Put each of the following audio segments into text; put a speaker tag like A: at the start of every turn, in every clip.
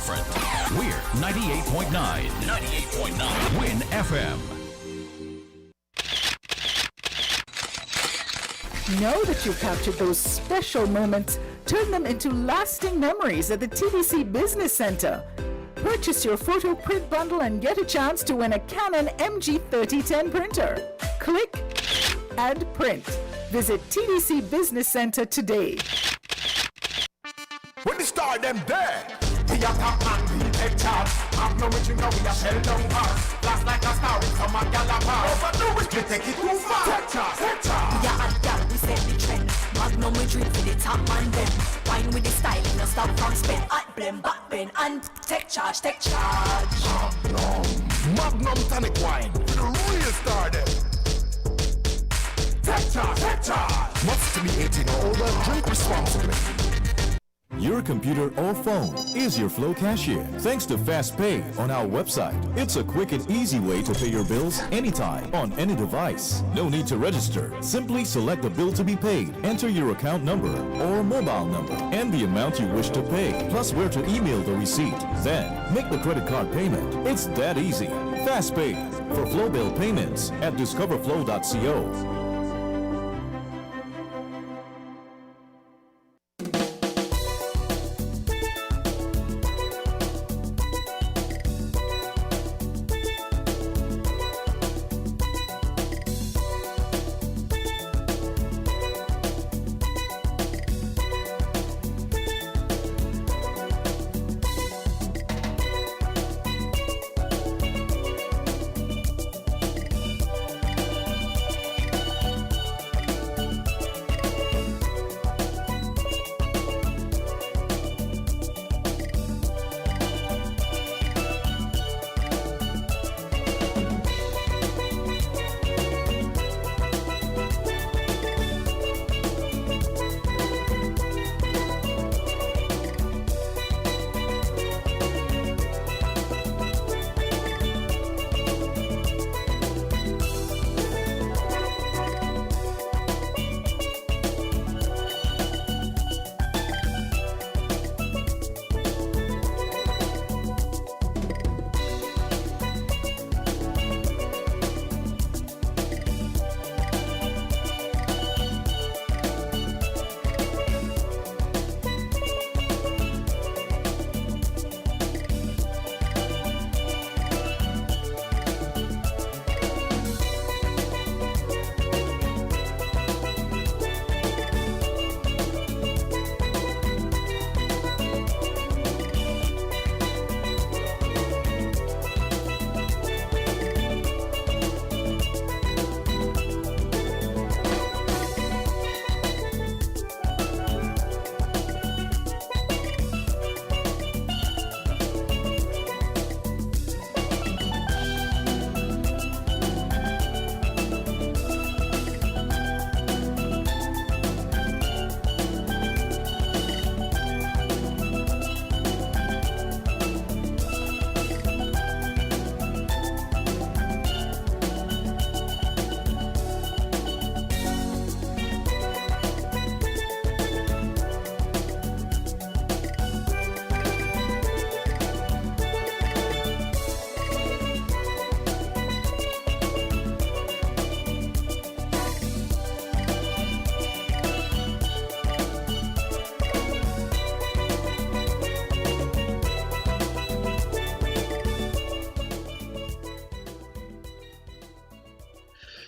A: different. We're 98.9. 98.9. WINN FM.
B: Know that you've captured those special moments. Turn them into lasting memories at the TDC Business Center. Purchase your photo print bundle and get a chance to win a Canon MG3010 printer. Click and print. Visit TDC Business Center today.
C: When they start them there, we are top man, we take charge. Have no reaching now, we are shell down pass. Blast like a star with some gallapa. Overdo it, we take it too far. Take charge, take charge.
D: Yeah, and yeah, we set the trend. Magnum we drink for the top man then. Wine with the style, no stop from spin. At blend, back bend, and take charge, take charge.
C: Magnum tonic wine, for the real star then. Take charge, take charge. Must be 18 or older, drink responsibly.
E: Your computer or phone is your Flow cashier. Thanks to Fast Pay on our website. It's a quick and easy way to pay your bills anytime on any device. No need to register. Simply select the bill to be paid, enter your account number or mobile number and the amount you wish to pay, plus where to email the receipt. Then make the credit card payment. It's that easy. Fast Pay for Flow bill payments at discoverflow.co.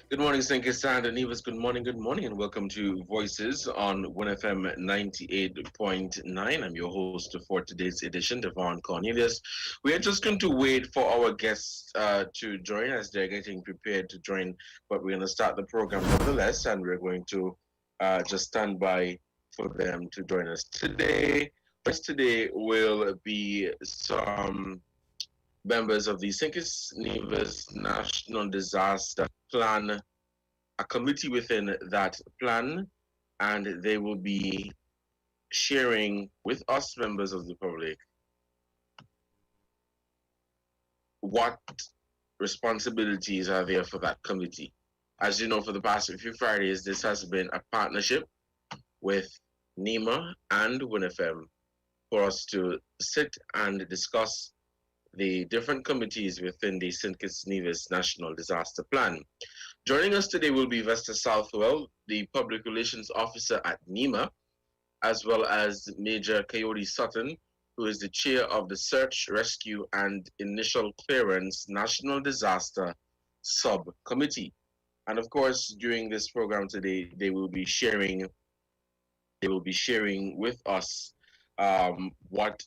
F: Good morning, St Kitts and Nevis. Good morning, and welcome to Voices on WINN FM 98.9. I'm your host for today's edition, Devon Cornelius. We are just going to wait for our guests to join as they're getting prepared to join, but we're going to start the program nevertheless, and we're going to just stand by for them to join us today. Today will be some members of the St Kitts and Nevis National Disaster Plan, a committee within that plan, and they will be sharing with us, members of the public, what responsibilities are there for that committee. As you know, for the past few Fridays, this has been a partnership with NEMA and WINN FM for us to sit and discuss the different committees within the St Kitts and Nevis National Disaster Plan. Joining us today will be Vesta Southwell, the Public Relations Officer at NEMA, as well as Major Coyote Sutton, who is the chair of the Search, Rescue and Initial Clearance National Disaster Subcommittee. And of course, during this program today, they will be sharing with us what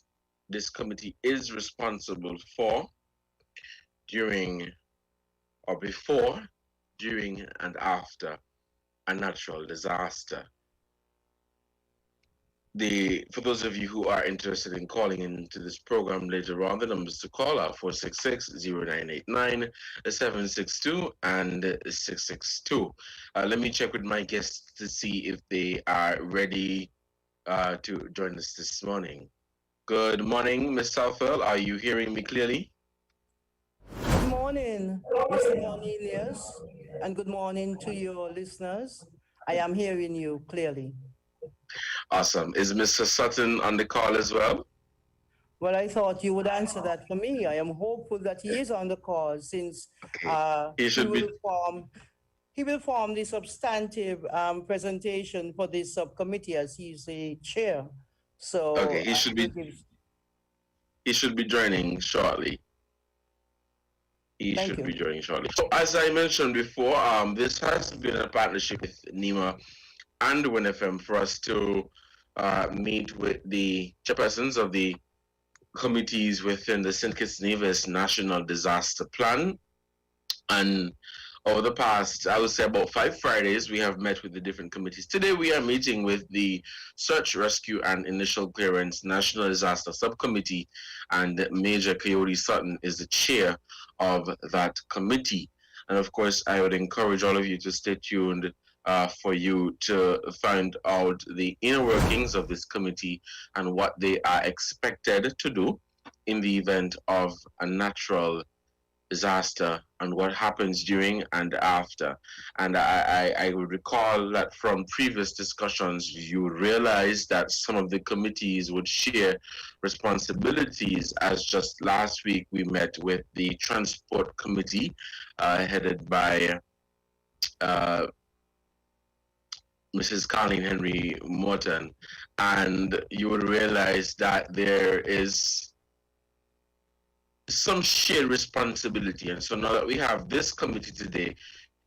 F: this committee is responsible for during or before, during and after a natural disaster. For those of you who are interested in calling into this program later on, the numbers to call are 466-0989, 762 and 662. Let me check with my guests to see if they are ready to join us this morning. Good morning, Ms. Southwell. Are you hearing me clearly?
G: Good morning, Mr. Cornelius, and good morning to your listeners. I am hearing you clearly.
F: Awesome. Is Mr. Sutton on the call as well?
G: Well, I thought you would answer that for me. I am hopeful that he is on the call since he will form the substantive presentation for this subcommittee as he's the chair. So
F: okay, he should be joining shortly. Be joining shortly. So as I mentioned before, this has been a partnership with NEMA and WINN FM for us to meet with the chairpersons of the committees within the St Kitts and Nevis National Disaster Plan. And over the past, I would say about 5 Fridays, we have met with the different committees. Today we are meeting with the Search, Rescue and Initial Clearance National Disaster Subcommittee, and Major Coyote Sutton is the chair of that committee. And of course, I would encourage all of you to stay tuned for you to find out the inner workings of this committee and what they are expected to do in the event of a natural disaster and what happens during and after. And I would recall that from previous discussions, you would realize that some of the committees would share responsibilities, as just last week we met with the Transport Committee headed by Mrs. Colleen Henry Morton, and you would realize that there is some shared responsibility. And so now that we have this committee today,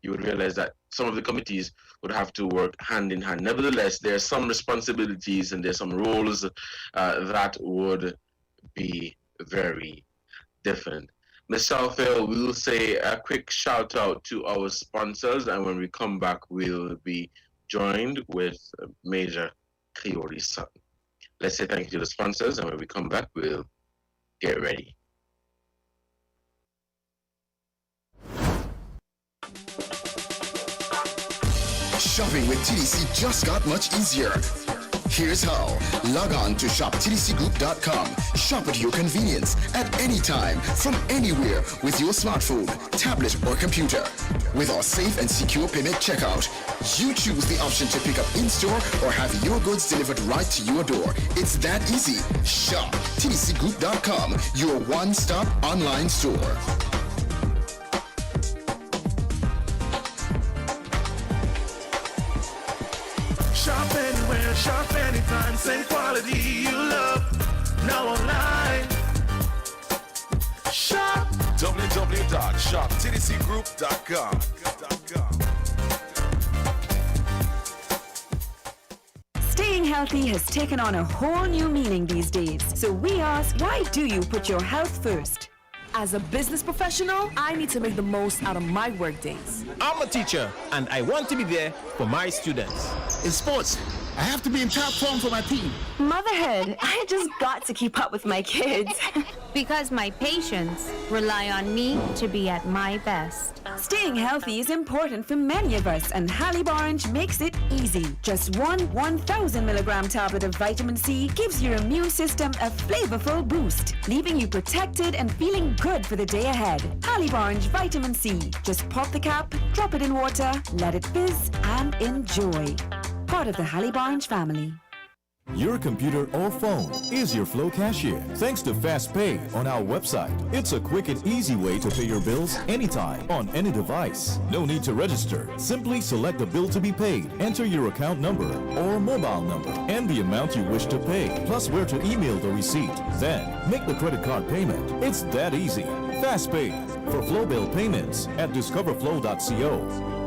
F: you would realize that some of the committees would have to work hand in hand. Nevertheless, there are some responsibilities and there's some roles that would be very different. Ms. Southwell, we'll say a quick shout out to our sponsors, and when we come back, we'll be joined with Major Coyote Sutton. Let's say thank you to the sponsors, and when we come back, we'll get ready.
H: Shopping with TDC just got much easier. Here's how. Log on to shoptdcgroup.com. Shop at your convenience at any time, from anywhere, with your smartphone, tablet, or computer. With our safe and secure payment checkout, you choose the option to pick up in-store or have your goods delivered right to your door. It's that easy. Shop tdcgroup.com, your one-stop online store.
C: Shop anywhere, shop anytime, same quality you love. Now online. Shop
H: www.shoptdcgroup.com.
I: Staying healthy has taken on a whole new meaning these days. So we ask, why do you put your health first?
J: As a business professional, I need to make the most out of my work days.
K: I'm a teacher, and I want to be there for my students.
L: In sports, I have to be in top form for my team.
M: Motherhood, I just got to keep up with my kids. Because my patients rely on me to be at my best.
I: Staying healthy is important for many of us, and Halib Orange makes it easy. Just one 1,000 milligram tablet of vitamin C gives your immune system a flavorful boost, leaving you protected and feeling good for the day ahead. Halib Orange Vitamin C. Just pop the cap, drop it in water, let it fizz, and enjoy. Part of the Halib Orange family.
E: Your computer or phone is your flow cashier. Thanks to Fast Pay on our website, it's a quick and easy way to pay your bills anytime on any device. No need to register. Simply select the bill to be paid, enter your account number or mobile number and the amount you wish to pay, plus where to email the receipt. Then make the credit card payment. It's that easy. Fast Pay for flow bill payments at discoverflow.co.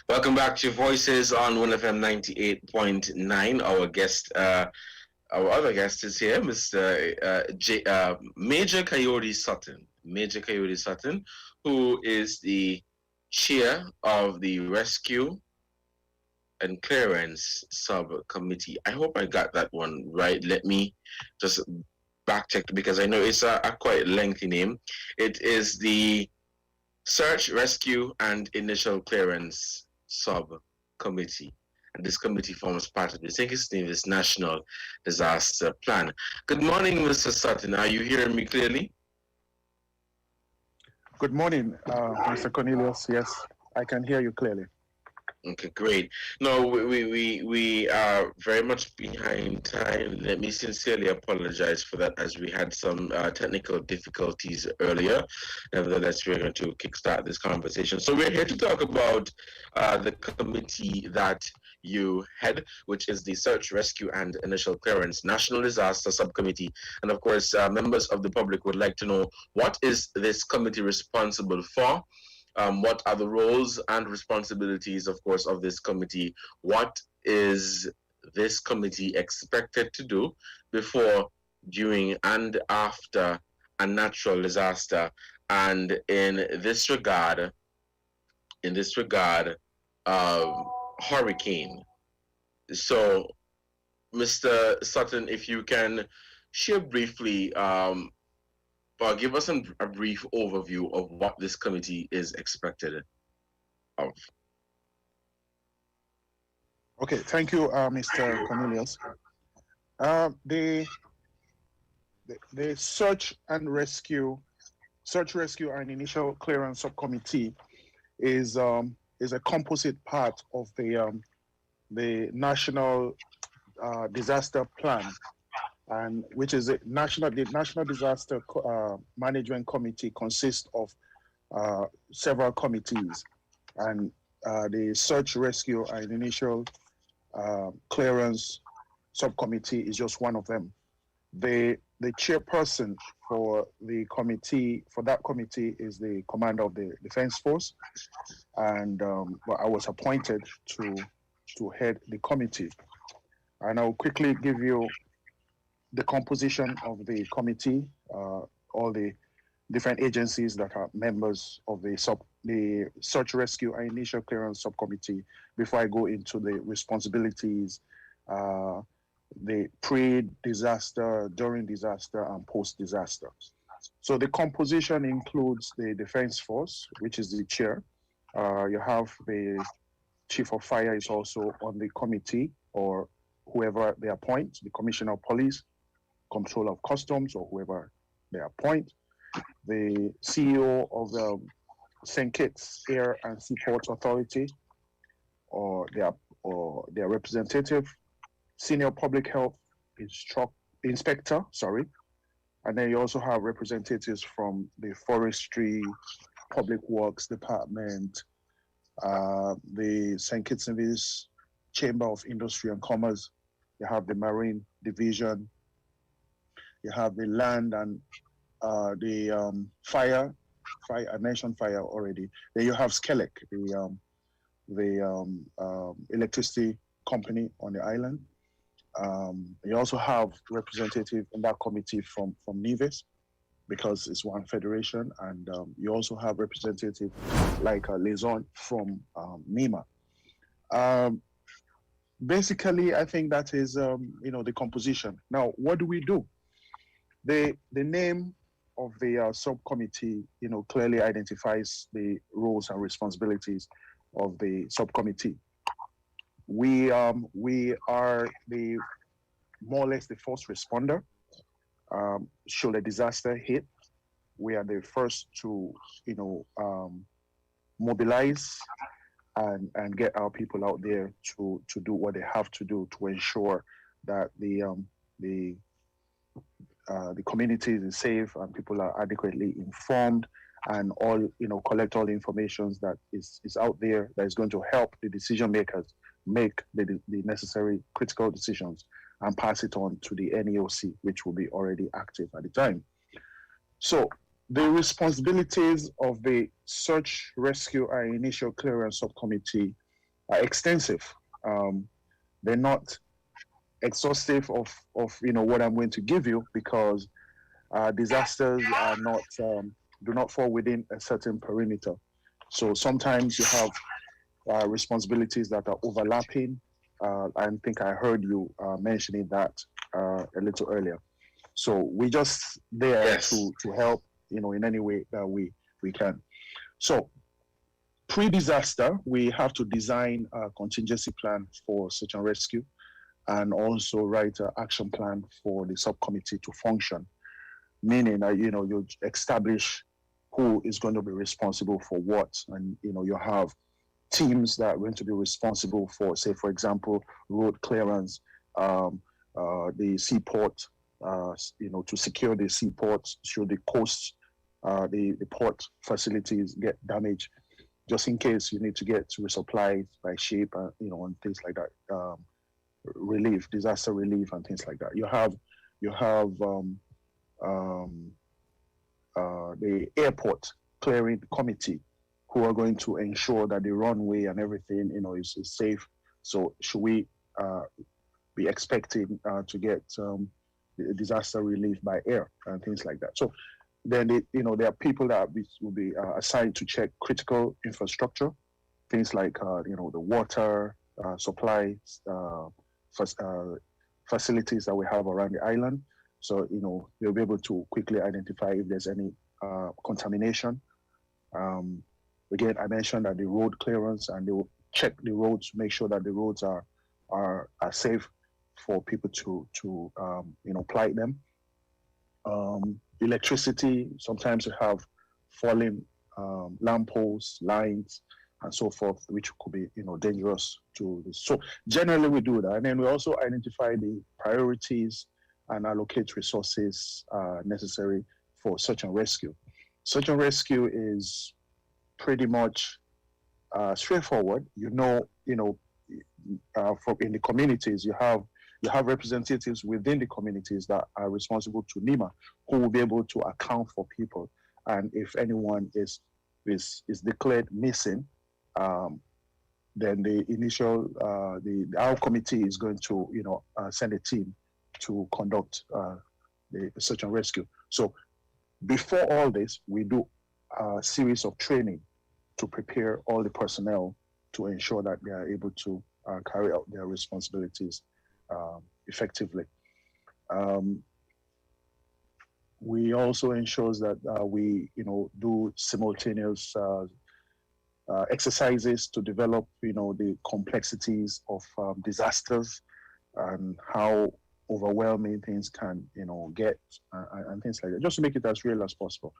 F: Welcome back to Voices on WINN FM 98.9. Our other guest is here, Mr. Major Coyote Sutton. Major Coyote Sutton, who is the chair of the Rescue and Clearance Subcommittee. I hope I got that one right. Let me just back check because I know it's a quite lengthy name. It is the Search, Rescue, and Initial Clearance Subcommittee. And this committee forms part of the St Kitts and Nevis National Disaster Plan. Good morning, Mr. Sutton. Are you hearing me clearly?
N: Good morning, Mr. Cornelius. Yes, I can hear you clearly.
F: Okay, great. No, we are very much behind time. Let me sincerely apologize for that, as we had some technical difficulties earlier. Nevertheless, we're going to kickstart this conversation. So we're here to talk about the committee that you head, which is the Search, Rescue, and Initial Clearance National Disaster Subcommittee. And of course, members of the public would like to know, what is this committee responsible for? what are the roles and responsibilities, of course, of this committee? What is this committee expected to do before, during, and after a natural disaster? And in this regard, hurricane. So, Mr. Sutton, if you can share briefly, give us a brief overview of what this committee is expected of.
N: Okay, thank you, Mr. Cornelius. The search, rescue, and initial clearance subcommittee is a composite part of the national disaster plan, and which is the national disaster management committee consists of several committees, and the search, rescue, and initial clearance subcommittee is just one of them. The chairperson for that committee is the commander of the Defense Force, and I was appointed to head the committee. And I'll quickly give you the composition of the committee, all the different agencies that are members of the search, rescue, and initial clearance subcommittee, before I go into the responsibilities, the pre-disaster, during disaster, and post-disaster. So the composition includes the Defense Force, which is the chair. You have the Chief of Fire is also on the committee, or whoever they appoint, the Commissioner of Police, Control of Customs, or whoever they appoint. The CEO of the St Kitts Air and Seaports Authority, or their representative. Senior Public Health Inspector, and then you also have representatives from the Forestry, Public Works Department, the St Kitts and Nevis Chamber of Industry and Commerce. You have the Marine Division. You have the Land and the Fire. I mentioned fire already. Then you have SKELEC, the electricity company on the island. You also have representative in that committee from Nevis, because it's one federation, and you also have representative like a liaison from NEMA. Basically, I think that is the composition. Now, what do we do? The name of the subcommittee clearly identifies the roles and responsibilities of the subcommittee. We are the more or less the first responder. Should a disaster hit, we are the first to mobilize and get our people out there to do what they have to do to ensure that the community is safe and people are adequately informed, and all collect all the information that is out there that is going to help the decision makers make the necessary critical decisions and pass it on to the NEOC, which will be already active at the time. So the responsibilities of the Search, Rescue, and Initial Clearance Subcommittee are extensive. They're not exhaustive of what I'm going to give you, because disasters are not do not fall within a certain perimeter. So sometimes you have responsibilities that are overlapping. I think I heard you mentioning that a little earlier. So we just there to help, in any way that we can. So pre-disaster, we have to design a contingency plan for search and rescue, and also write an action plan for the subcommittee to function. Meaning that, you establish who is going to be responsible for what, and you have teams that are going to be responsible for, say, for example, road clearance, the seaport, to secure the seaport should the coast, the port facilities get damaged, just in case you need to get resupplies by ship, and things like that. Relief, disaster relief, and things like that. You have the airport clearing committee, who are going to ensure that the runway and everything, is safe. So should we be expecting to get disaster relief by air and things like that? So then, there are people that will be assigned to check critical infrastructure, things like, the water supply facilities that we have around the island. So, they'll be able to quickly identify if there's any contamination. Again, I mentioned that the road clearance, and they will check the roads, make sure that the roads are safe for people to ply them. Electricity, sometimes you have falling lampposts, lines, and so forth, which could be dangerous to this. So generally we do that, and then we also identify the priorities and allocate resources necessary for search and rescue. Search and rescue is pretty much straightforward. From in the communities, you have representatives within the communities that are responsible to NEMA, who will be able to account for people, and if anyone is declared missing, then the initial our committee is going to send a team to conduct the search and rescue. So before all this, we do a series of training to prepare all the personnel to ensure that they are able to carry out their responsibilities effectively. We also ensures that we do simultaneous exercises to develop the complexities of disasters and how overwhelming things can get and things like that, just to make it as real as possible.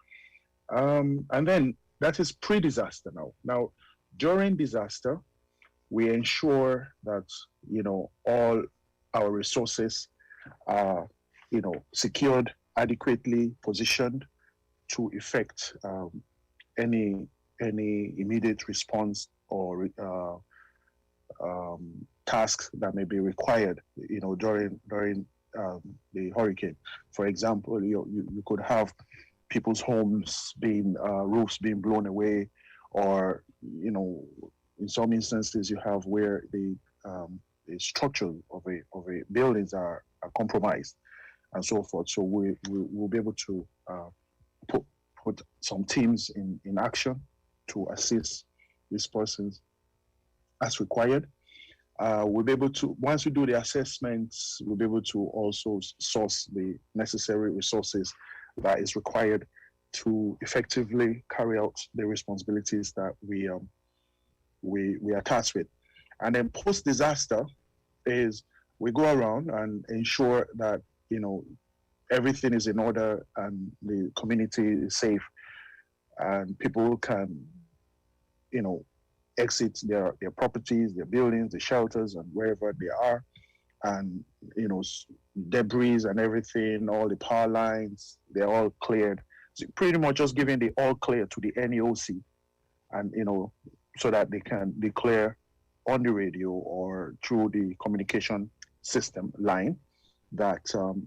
N: And then that is pre-disaster. Now during disaster, we ensure that all our resources are secured, adequately positioned to effect any immediate response or tasks that may be required during the hurricane. For example, you could have people's homes roofs being blown away, or in some instances you have where the structure of a buildings are compromised and so forth. So we'll be able to put some teams in action to assist these persons as required. We'll be able to, once we do the assessments, we'll be able to also source the necessary resources that is required to effectively carry out the responsibilities that we are tasked with. And then post-disaster is we go around and ensure that everything is in order and the community is safe, and people can exit their properties, their buildings, the shelters, and wherever they are, and debris and everything, all the power lines, they're all cleared. So pretty much just giving the all clear to the NEOC, and so that they can declare on the radio or through the communication system line that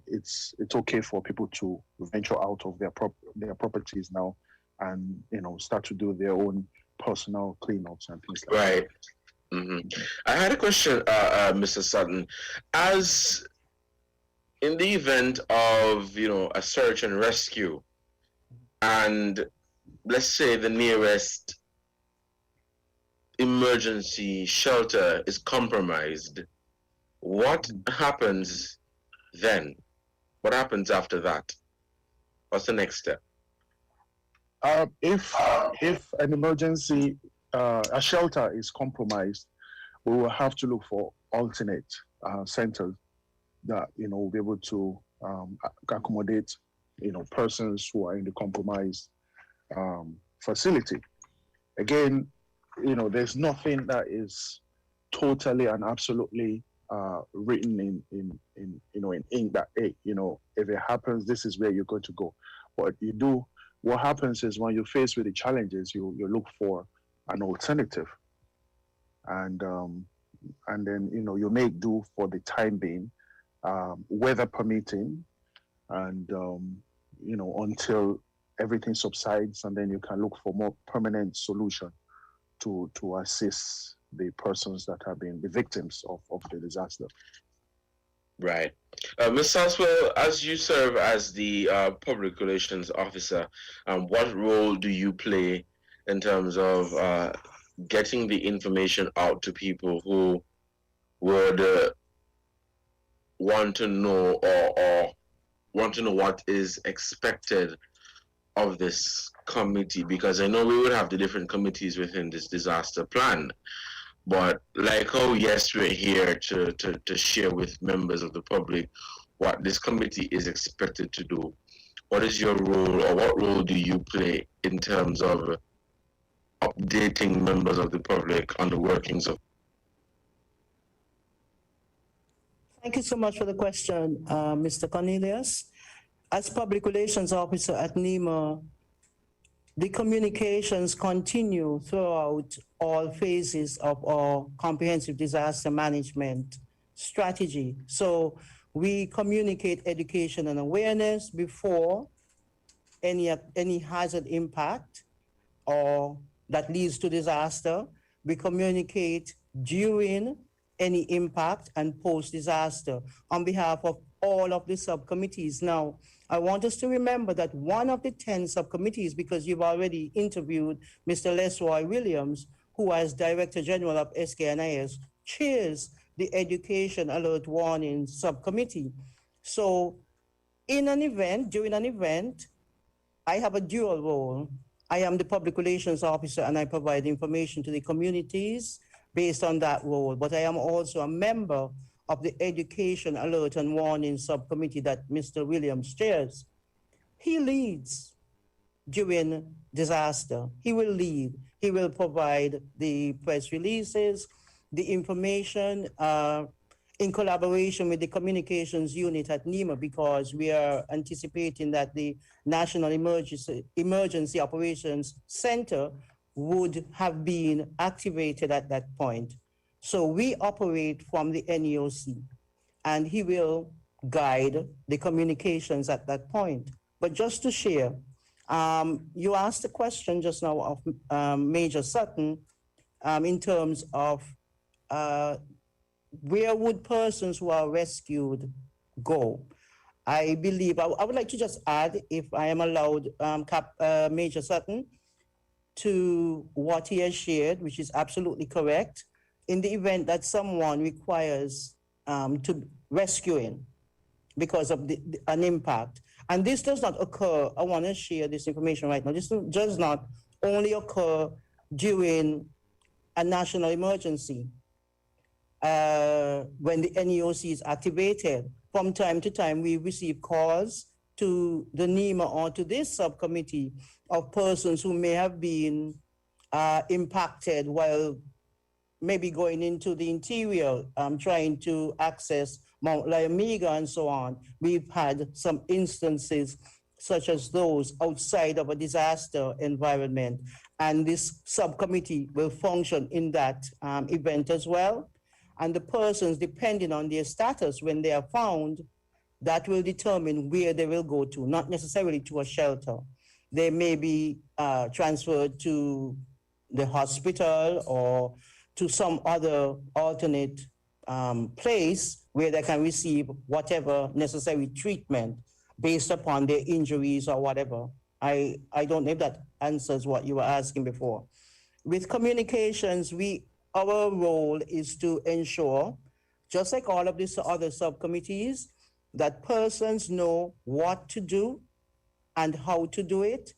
N: it's okay for people to venture out of their properties now, and start to do their own personal cleanups and things like that.
F: Right. I had a question, Mr. Sutton. As in the event of a search and rescue, and let's say the nearest emergency shelter is compromised, what happens then? What happens after that? What's the next step?
N: If an emergency, a shelter is compromised, we will have to look for alternate centers that will be able to accommodate persons who are in the compromised facility. Again, there's nothing that is totally and absolutely written in ink that if it happens, this is where you're going to go. But what happens is when you're faced with the challenges, you look for an alternative, and then you make do for the time being, weather permitting, and until everything subsides, and then you can look for more permanent solution to assist the persons that have been the victims of the disaster.
F: Right. Ms. Southwell, as you serve as the public relations officer, what role do you play in terms of getting the information out to people who would want to know or want to know what is expected of this committee? Because I know we would have the different committees within this disaster plan, but like how yes, we're here to share with members of the public what this committee is expected to do. What is your role, or what role do you play in terms of updating members of the public on the workings of?
G: Thank you so much for the question, Mr. Cornelius. As Public Relations Officer at NEMA, the communications continue throughout all phases of our comprehensive disaster management strategy. So we communicate education and awareness before any hazard impact or that leads to disaster. We communicate during any impact and post-disaster on behalf of all of the subcommittees. Now, I want us to remember that one of the 10 subcommittees, because you've already interviewed Mr. Lesroy Williams, who as Director General of SKNIS chairs the Education Alert Warning Subcommittee. So in an event, during an event, I have a dual role. I am the Public Relations Officer and I provide information to the communities based on that role, but I am also a member of the Education Alert and Warning Subcommittee that Mr. Williams chairs. He leads during disaster. He will lead. He will provide the press releases, the information in collaboration with the communications unit at NEMA, because we are anticipating that the National Emergency Operations Center would have been activated at that point. So we operate from the NEOC, and he will guide the communications at that point. But just to share, you asked a question just now of Major Sutton in terms of where would persons who are rescued go? I believe, I would like to just add, if I am allowed, Major Sutton, to what he has shared, which is absolutely correct. In the event that someone requires to rescuing because of an impact, and this does not occur, I want to share this information right now, this does not only occur during a national emergency when the NEOC is activated. From time to time, we receive calls to the NEMA or to this subcommittee of persons who may have been impacted while maybe going into the interior, trying to access Mount Lyamiga and so on. We've had some instances such as those outside of a disaster environment, and this subcommittee will function in that event as well. And the persons, depending on their status when they are found, that will determine where they will go to, not necessarily to a shelter. They may be transferred to the hospital or to some other alternate place where they can receive whatever necessary treatment based upon their injuries or whatever. I don't know if that answers what you were asking before. With communications, our role is to ensure, just like all of these other subcommittees, that persons know what to do and how to do it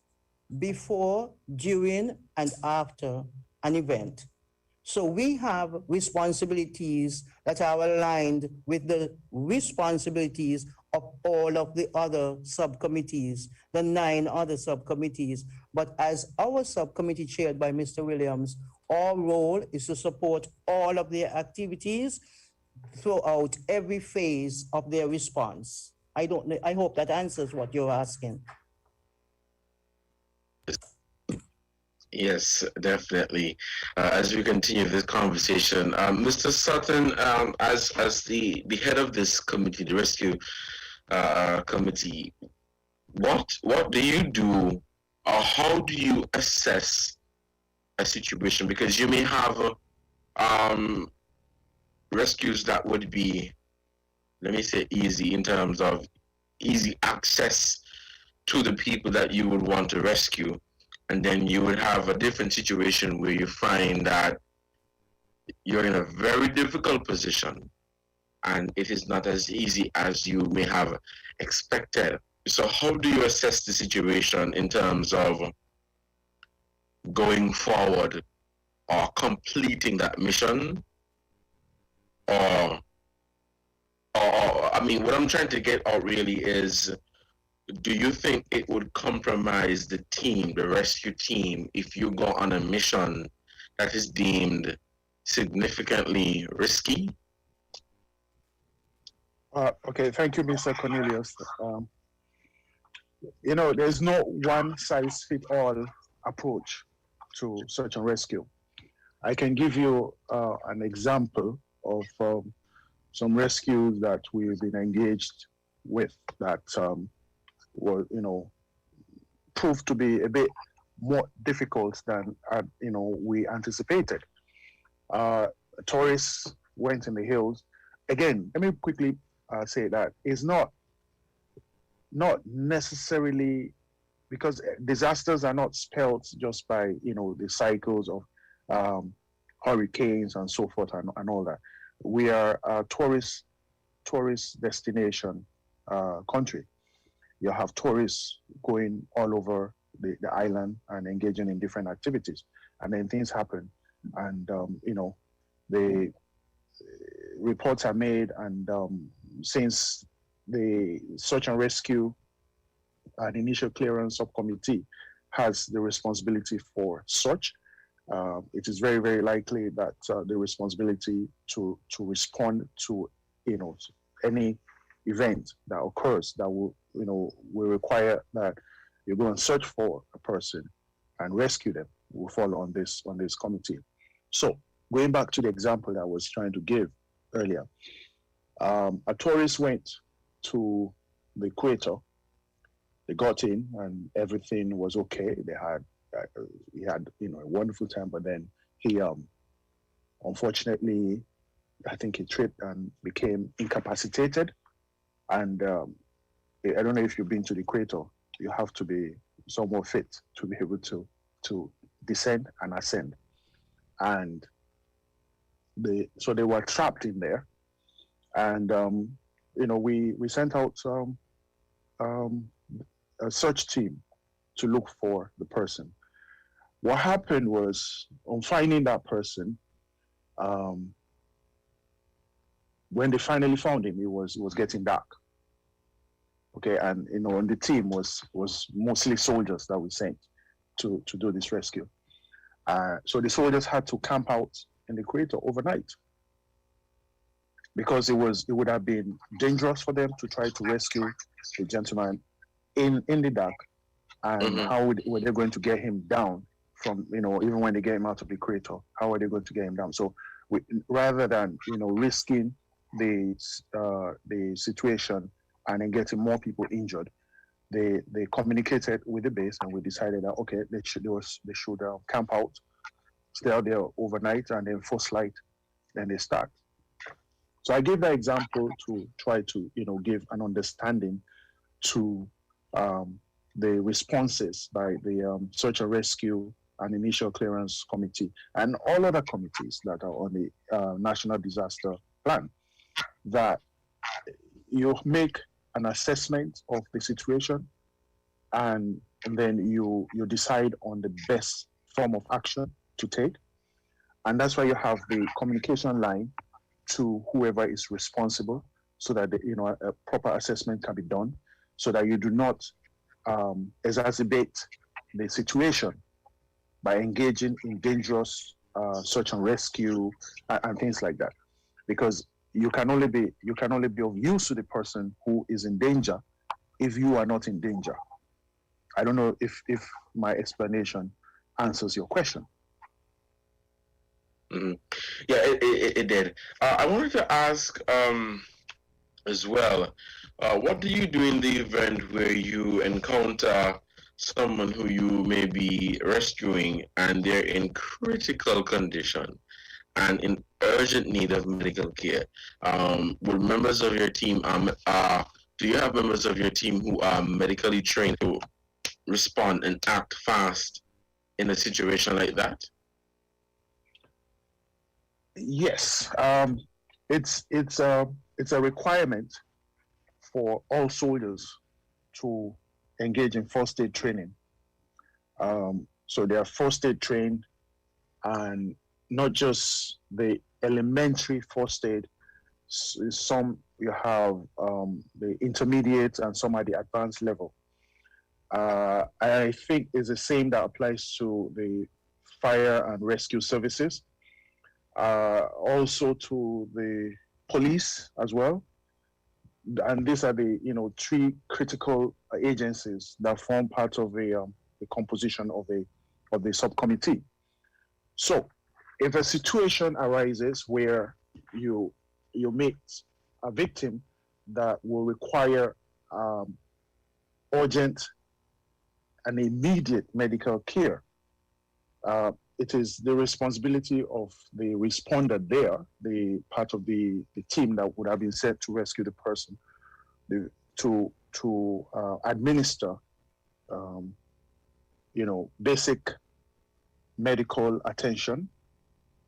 G: before, during, and after an event. So we have responsibilities that are aligned with the responsibilities of all of the other subcommittees, the 9 other subcommittees. But as our subcommittee chaired by Mr. Williams, our role is to support all of their activities throughout every phase of their response. I hope that answers what you're asking.
F: Yes, definitely. As we continue this conversation, Mr. Sutton, as the head of this committee, the rescue committee, what do you do how do you assess a situation? Because you may have rescues that would be, let me say, easy in terms of easy access to the people that you would want to rescue. And then you would have a different situation where you find that you're in a very difficult position and it is not as easy as you may have expected. So how do you assess the situation in terms of going forward or completing that mission? Or I mean, what I'm trying to get out really is, do you think it would compromise the team, the rescue team, if you go on a mission that is deemed significantly risky?
N: Okay, thank you, Mr. Cornelius. There's no one-size-fits-all approach to search and rescue. I can give you an example of some rescues that we've been engaged with that were, proved to be a bit more difficult than we anticipated. Tourists went in the hills. Again, let me quickly say that it's not necessarily, because disasters are not spelled just by the cycles of hurricanes and so forth and all that. We are a tourist destination country. You have tourists going all over the island and engaging in different activities, and then things happen, and the reports are made, and since the search and rescue and initial clearance subcommittee has the responsibility for such, it is very, very likely that the responsibility to respond to any event that occurs that will require that you go and search for a person and rescue them will fall on this committee. So going back to the example I was trying to give earlier, a tourist went to the equator. They got in and everything was okay. He had a wonderful time, but then he unfortunately, I think he tripped and became incapacitated. And I don't know if you've been to the equator. You have to be somewhat fit to be able to descend and ascend. And so they were trapped in there. And we sent out a search team to look for the person. What happened was, on finding that person, when they finally found him, it was getting dark. Okay, and on the team was mostly soldiers that we sent to do this rescue. So the soldiers had to camp out in the equator overnight because it would have been dangerous for them to try to rescue the gentleman in the dark. And how were they going to get him down from, even when they get him out of the equator, how are they going to get him down? So rather than, risking the situation and then getting more people injured, they communicated with the base, and we decided that, okay, they should camp out, stay out there overnight, and then first light, then they start. So I gave that example to try to, give an understanding to the responses by the Search and Rescue and Initial Clearance Committee and all other committees that are on the National Disaster Plan, that you make an assessment of the situation and then you decide on the best form of action to take. And that's why you have the communication line to whoever is responsible, so that a proper assessment can be done, so that you do not exacerbate the situation by engaging in dangerous search and rescue and things like that, because you can only be of use to the person who is in danger if you are not in danger. I don't know if my explanation answers your question.
F: Mm-hmm. Yeah, it did. I wanted to ask as well, what do you do in the event where you encounter someone who you may be rescuing and they're in critical condition and in urgent need of medical care, would members of your team, do you have members of your team who are medically trained to respond and act fast in a situation like that?
N: Yes, it's a requirement for all soldiers to engage in first aid training. So they are first aid trained, and not just the elementary first aid. Some you have the intermediate, and some at the advanced level. I think it's the same that applies to the fire and rescue services, also to the police as well. And these are the three critical agencies that form part of the composition of the subcommittee. So, if a situation arises where you meet a victim that will require urgent and immediate medical care, it is the responsibility of the responder there, the part of the team that would have been sent to rescue the person, to administer, basic medical attention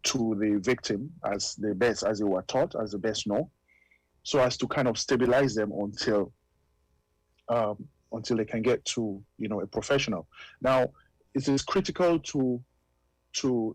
N: to the victim as they were taught, as they best know, so as to kind of stabilize them until they can get to a professional. Now, it is critical to